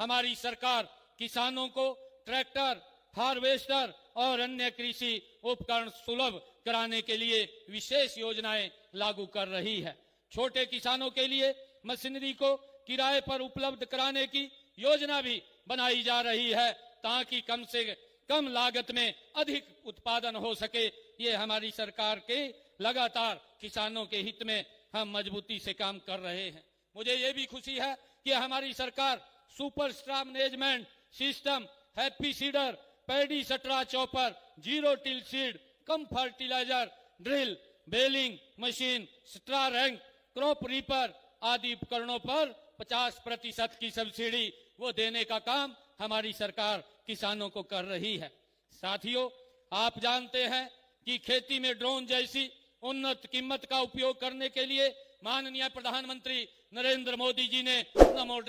हमारी सरकार किसानों को ट्रैक्टर, हार्वेस्टर और अन्य कृषि उपकरण सुलभ कराने के लिए विशेष योजनाएं लागू कर रही है। छोटे किसानों के लिए मशीनरी को किराए पर उपलब्ध कराने की योजना भी बनाई जा रही है ताकि कम से कम लागत में अधिक उत्पादन हो सके। ये हमारी सरकार के लगातार किसानों के हित में हम मजबूती से काम कर रहे हैं। मुझे ये भी खुशी है कि हमारी सरकार super star management system, happy seeder, paddy straw chopper, zero till seed, कम fertilizer, drill, baling machine, straw rake, crop reaper आदि उपकरणों पर 50% की सब्सिडी वो देने का काम हमारी सरकार किसानों को कर रही है। साथियों, आप जानते हैं कि खेती में ड्रोन जैसी उन्नत कीमत का उपयोग करने के लिए माननीय प्रधानमंत्री नरेंद्र मोदी जी ने नमो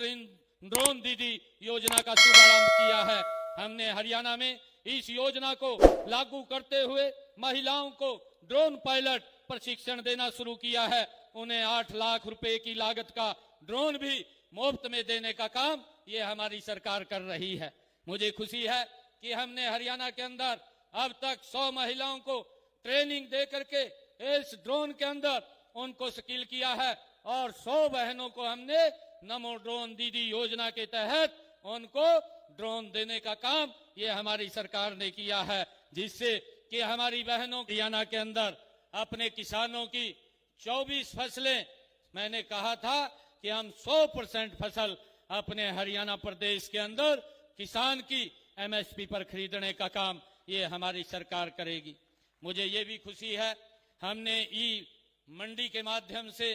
ड्रोन दीदी योजना का शुभारंभ किया है। हमने हरियाणा में इस योजना को लागू करते हुए महिलाओं को ड्रोन पायलट प्रशिक्षण देना शुरू किया है। उन्हें 8 लाख रुपए की लागत का ड्रोन भी मुफ्त में देने का काम ये हमारी सरकार कर रही है। मुझे खुशी है कि हमने हरियाणा के अंदर अब तक 100 महिलाओं को ट्रेनिंग दे करके इस ड्रोन के अंदर उनको स्किल किया है और 100 बहनों को हमने नमो ड्रोन दीदी योजना के तहत उनको ड्रोन देने का काम ये हमारी सरकार ने किया है, जिससे कि हमारी बहनों हरियाणा के अंदर अपने किसानों की 24 फसलें, मैंने कहा था कि हम 100% फसल अपने हरियाणा प्रदेश के अंदर किसान की एमएसपी पर खरीदने का काम ये हमारी सरकार करेगी। मुझे ये भी खुशी है, हमने ई मंडी के माध्यम से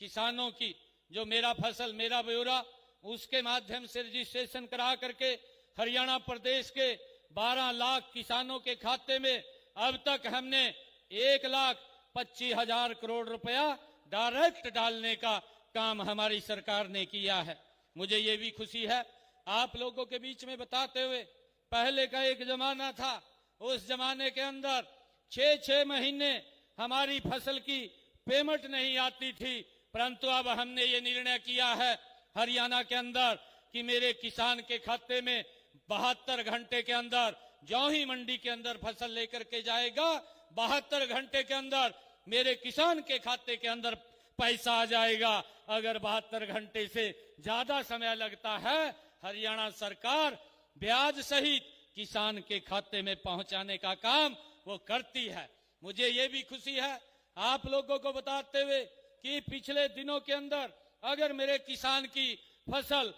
किसानों की जो मेरा फसल मेरा ब्यौरा उसके माध्यम से रजिस्ट्रेशन करा करके हरियाणा प्रदेश के 12 लाख किसानों के खाते में अब तक हमने 1,25,000 करोड़ रुपया डायरेक्ट डालने का काम हमारी सरकार ने किया है। मुझे ये भी खुशी है आप लोगों के बीच में बताते हुए, पहले का एक जमाना था, उस जमाने के अंदर 6-6 महीने हमारी फसल की पेमेंट नहीं आती थी, परंतु अब हमने ये निर्णय किया है हरियाणा के अंदर कि मेरे किसान के खाते में 72 घंटे के अंदर जो ही मंडी के अंदर फसल लेकर के जाएगा 72 घंटे के अंदर मेरे किसान के खाते के अंदर पैसा आ जाएगा। अगर 72 घंटे से ज्यादा समय लगता है, हरियाणा सरकार ब्याज सहित किसान के खाते में पहुंचाने का काम वो करती है। मुझे ये भी खुशी है आप लोगों को बताते हुए कि पिछले दिनों के अंदर अगर मेरे किसान की फसल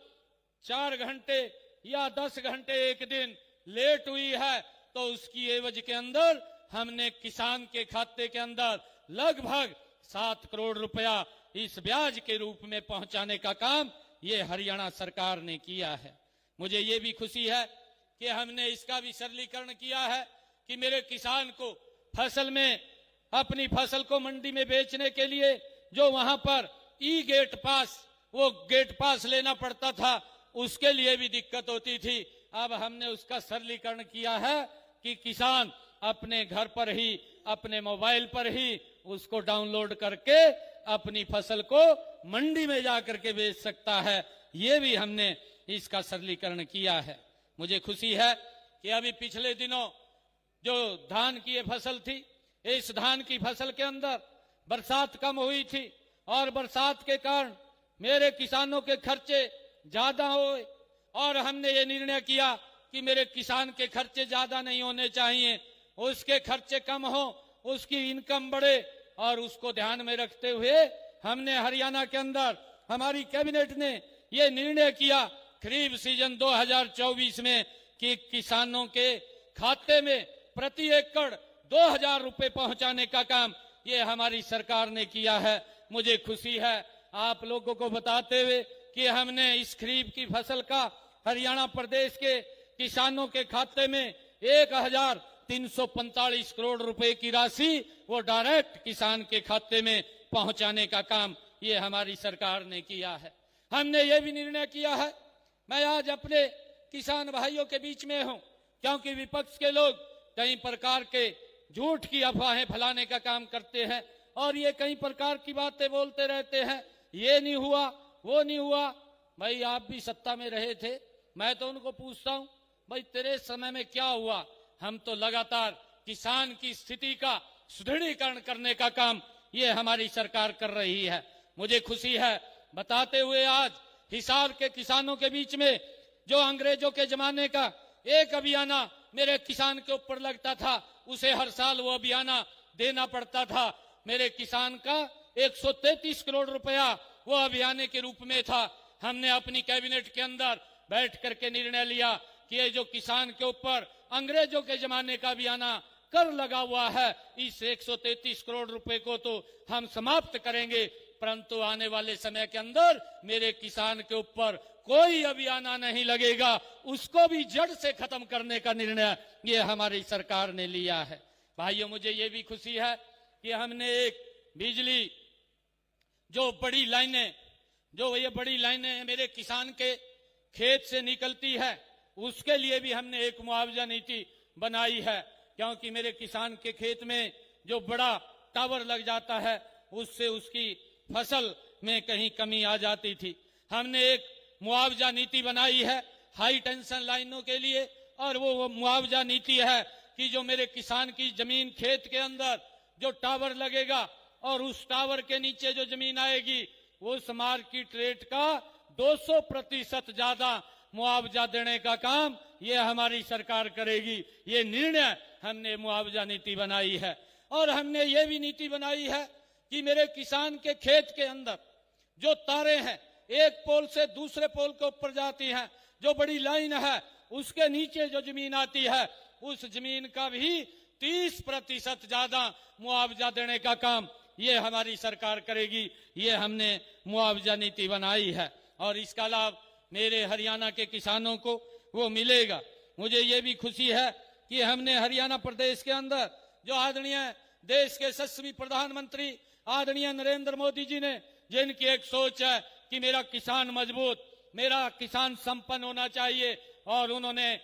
4 घंटे या 10 घंटे एक दिन लेट हुई है तो उसकी एवज के अंदर हमने किसान के खाते के अंदर लगभग 7 करोड़ रुपया इस ब्याज के रूप में पहुंचाने का काम ये हरियाणा सरकार ने किया है। मुझे ये भी खुशी है कि हमने इसका भी सरलीकरण किया है कि मेरे किसान को फसल में अपनी फसल को मंडी में बेचने के लिए जो वहां पर ई गेट पास, वो गेट पास लेना पड़ता था, उसके लिए भी दिक्कत होती थी। अब हमने उसका सरलीकरण किया है कि किसान अपने घर पर ही अपने मोबाइल पर ही उसको डाउनलोड करके अपनी फसल को मंडी में जाकर के बेच सकता है। ये भी हमने इसका सरलीकरण किया है। मुझे खुशी है कि अभी पिछले दिनों जो धान की ये फसल थी, इस धान की फसल के अंदर बरसात कम हुई थी और बरसात के कारण मेरे किसानों के खर्चे ज्यादा हुए और हमने ये निर्णय किया कि मेरे किसान के खर्चे ज्यादा नहीं होने चाहिए, उसके खर्चे कम हो, उसकी इनकम बढ़े, और उसको ध्यान में रखते हुए हमने हरियाणा के अंदर हमारी कैबिनेट ने ये निर्णय किया खरीफ सीजन 2024 में कि किसानों के खाते में प्रति एकड़ 2,000 रुपए पहुंचाने का काम ये हमारी सरकार ने किया है। मुझे खुशी है आप लोगों को बताते हुए कि हमने इस खरीफ की फसल का हरियाणा प्रदेश के किसानों के खाते में 1,345 करोड़ रुपए की राशि वो डायरेक्ट किसान के खाते में पहुंचाने का काम ये हमारी सरकार ने किया है। हमने ये भी निर्णय किया है, मैं आज अपने किसान भाइयों के बीच में हूं क्योंकि विपक्ष के लोग कई प्रकार के झूठ की अफवाहें फैलाने का काम करते हैं और ये कई प्रकार की बातें बोलते रहते हैं, ये नहीं हुआ वो नहीं हुआ। भाई आप भी सत्ता में रहे थे, मैं तो उनको पूछता हूं, भाई तेरे समय में क्या हुआ? हम तो लगातार किसान की स्थिति का सुदृढ़ीकरण करने का काम ये हमारी सरकार कर रही है। मुझे खुशी है बताते हुए आज हिसार के किसानों के बीच में जो अंग्रेजों के जमाने का एक अभियाना मेरे किसान के ऊपर लगता था, उसे हर साल वो अभियाना देना पड़ता था। मेरे किसान का 133 करोड़ रुपया वो अभियाने के रूप में था। हमने अपनी कैबिनेट के अंदर बैठ करके निर्णय लिया कि ये जो किसान के ऊपर अंग्रेजों के जमाने का अभियाना कर लगा हुआ है, इस 133 करोड़ रुपए को तो हम समाप्त करेंगे, परंतु आने वाले समय के अंदर मेरे किसान के ऊपर कोई अभियाना नहीं लगेगा, उसको भी जड़ से खत्म करने का निर्णय ये हमारी सरकार ने लिया है। भाइयों, मुझे ये भी खुशी है कि हमने एक बिजली जो बड़ी लाइनें मेरे किसान के खेत से निकलती है, उसके लिए भी हमने एक मुआवजा नीति बनाई है, क्योंकि मेरे किसान के खेत में जो बड़ा टावर लग जाता है उससे उसकी फसल में कहीं कमी आ जाती थी। हमने एक मुआवजा नीति बनाई है हाई टेंशन लाइनों के लिए, और वो मुआवजा नीति है कि जो मेरे किसान की जमीन खेत के अंदर जो टावर लगेगा और उस टावर के नीचे जो जमीन आएगी, उस मार्केट रेट का 200% ज्यादा मुआवजा देने का काम ये हमारी सरकार करेगी। ये निर्णय हमने मुआवजा नीति बनाई है। और हमने ये भी नीति बनाई है कि मेरे किसान के खेत के अंदर जो तारे हैं एक पोल से दूसरे पोल के ऊपर जाती हैं, जो बड़ी लाइन है उसके नीचे जो जमीन आती है, उस जमीन का भी 30% ज्यादा मुआवजा देने का काम ये हमारी सरकार करेगी। ये हमने मुआवजा नीति बनाई है और इसका लाभ मेरे हरियाणा के किसानों को वो मिलेगा। मुझे ये भी खुशी है कि हमने हरियाणा प्रदेश के अंदर जो आदरणीय देश के यशस्वी प्रधानमंत्री आदरणीय नरेंद्र मोदी जी ने, जिनकी एक सोच है कि मेरा किसान मजबूत, मेरा किसान संपन्न होना चाहिए, और उन्होंने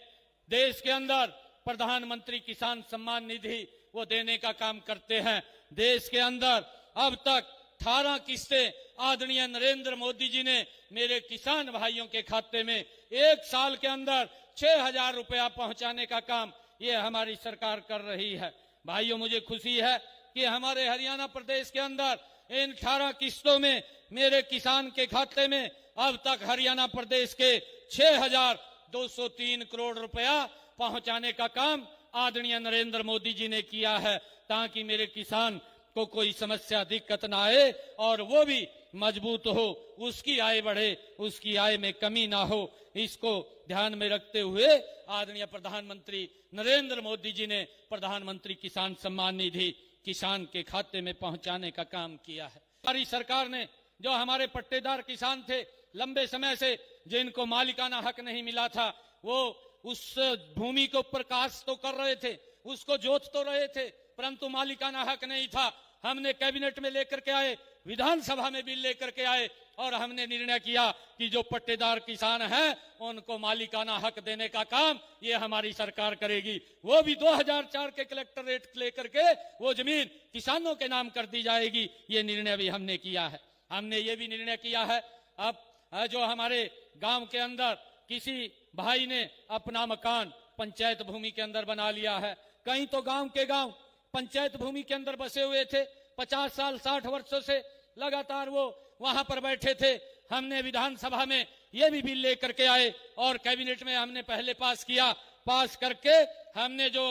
देश के अंदर प्रधानमंत्री किसान सम्मान निधि वो देने का काम करते हैं। देश के अंदर अब तक 18 किस्तें आदरणीय नरेंद्र मोदी जी ने मेरे किसान भाइयों के खाते में एक साल के अंदर 6,000 रुपया पहुंचाने का काम ये हमारी सरकार कर रही है। भाइयों, मुझे खुशी है कि हमारे हरियाणा प्रदेश के अंदर इन 18 किस्तों में मेरे किसान के खाते में अब तक हरियाणा प्रदेश के 6,203 करोड़ रुपया पहुंचाने का काम आदरणीय नरेंद्र मोदी जी ने किया है, ताकि मेरे किसान को कोई समस्या दिक्कत ना आए और वो भी मजबूत हो, उसकी आय बढ़े, उसकी आय में कमी ना हो। इसको ध्यान में रखते हुए आदरणीय प्रधानमंत्री नरेंद्र मोदी जी ने प्रधानमंत्री किसान सम्मान निधि किसान के खाते में पहुंचाने का काम किया है। हमारी सरकार ने जो हमारे पट्टेदार किसान थे लंबे समय से, जिनको मालिकाना हक नहीं मिला था, वो उस भूमि के ऊपर काश तो कर रहे थे, उसको जोत तो रहे थे, परंतु मालिकाना हक नहीं था। हमने कैबिनेट में लेकर के आए, विधानसभा में बिल लेकर के आए और हमने निर्णय किया कि जो पट्टेदार किसान हैं उनको मालिकाना हक देने का काम ये हमारी सरकार करेगी। वो भी 2004 के कलेक्टर रेट लेकर के वो जमीन किसानों के नाम कर दी जाएगी। ये निर्णय भी हमने किया है। हमने ये भी निर्णय किया है, अब जो हमारे गांव के अंदर किसी भाई ने अपना मकान पंचायत भूमि के अंदर बना लिया है, कहीं तो गांव के गांव पंचायत भूमि के अंदर बसे हुए थे, 50 साल 60 वर्षों से लगातार वो वहां पर बैठे थे। हमने विधानसभा में ये भी बिल लेकर के आए और कैबिनेट में हमने पहले पास किया। पास करके हमने जो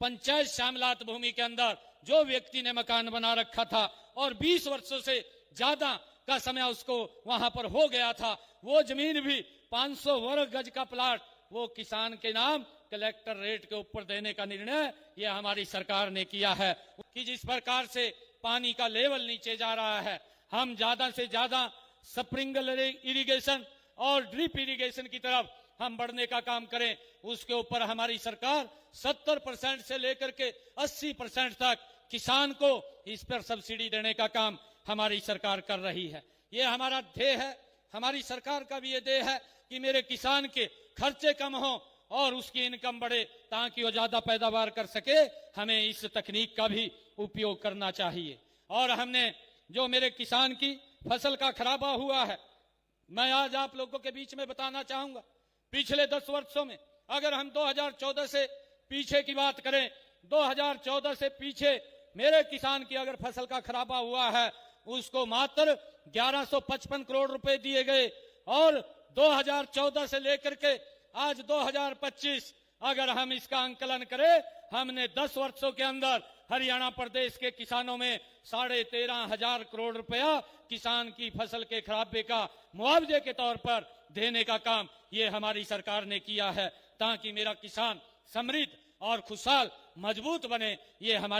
पंचायत शामलात भूमि के अंदर जो व्यक्ति ने मकान बना रखा था और 20 वर्षों से ज्यादा का समय उसको वहां पर हो गया था, वो जमीन भी 500 वर्ग गज का प्लाट वो किसान के नाम कलेक्टर रेट के ऊपर देने का निर्णय ये हमारी सरकार ने किया है। कि जिस प्रकार से पानी का लेवल नीचे जा रहा है, हम ज्यादा से ज्यादा स्प्रिंकलर इरिगेशन और ड्रिप इरिगेशन की तरफ हम बढ़ने का काम करें, उसके ऊपर हमारी सरकार 70% से लेकर के 80% तक किसान को इस पर सब्सिडी देने का काम हमारी सरकार कर रही है। ये हमारा ध्येय है, हमारी सरकार का भी ये ध्येय है कि मेरे किसान के खर्चे कम हो और उसकी इनकम बढ़े, ताकि वो ज्यादा पैदावार कर सके। हमें इस तकनीक का भी उपयोग करना चाहिए। और हमने जो मेरे किसान की फसल का खराबा हुआ है, मैं आज आप लोगों के बीच में बताना चाहूंगा पिछले 10 वर्षों में अगर हम 2014 से पीछे की बात करें, 2014 से पीछे मेरे किसान की अगर फसल का खराबा हुआ है उसको मात्र 1155 करोड़ रुपए दिए गए। और 2014 से लेकर के आज 2025 अगर हम इसका अंकलन करें, हमने 10 वर्षों के अंदर हरियाणा प्रदेश के किसानों में 13,500 करोड़ रुपया किसान की फसल के खराबे का मुआवजे के तौर पर देने का काम ये हमारी सरकार ने किया है, ताकि मेरा किसान समृद्ध और खुशहाल मजबूत बने। ये हमारी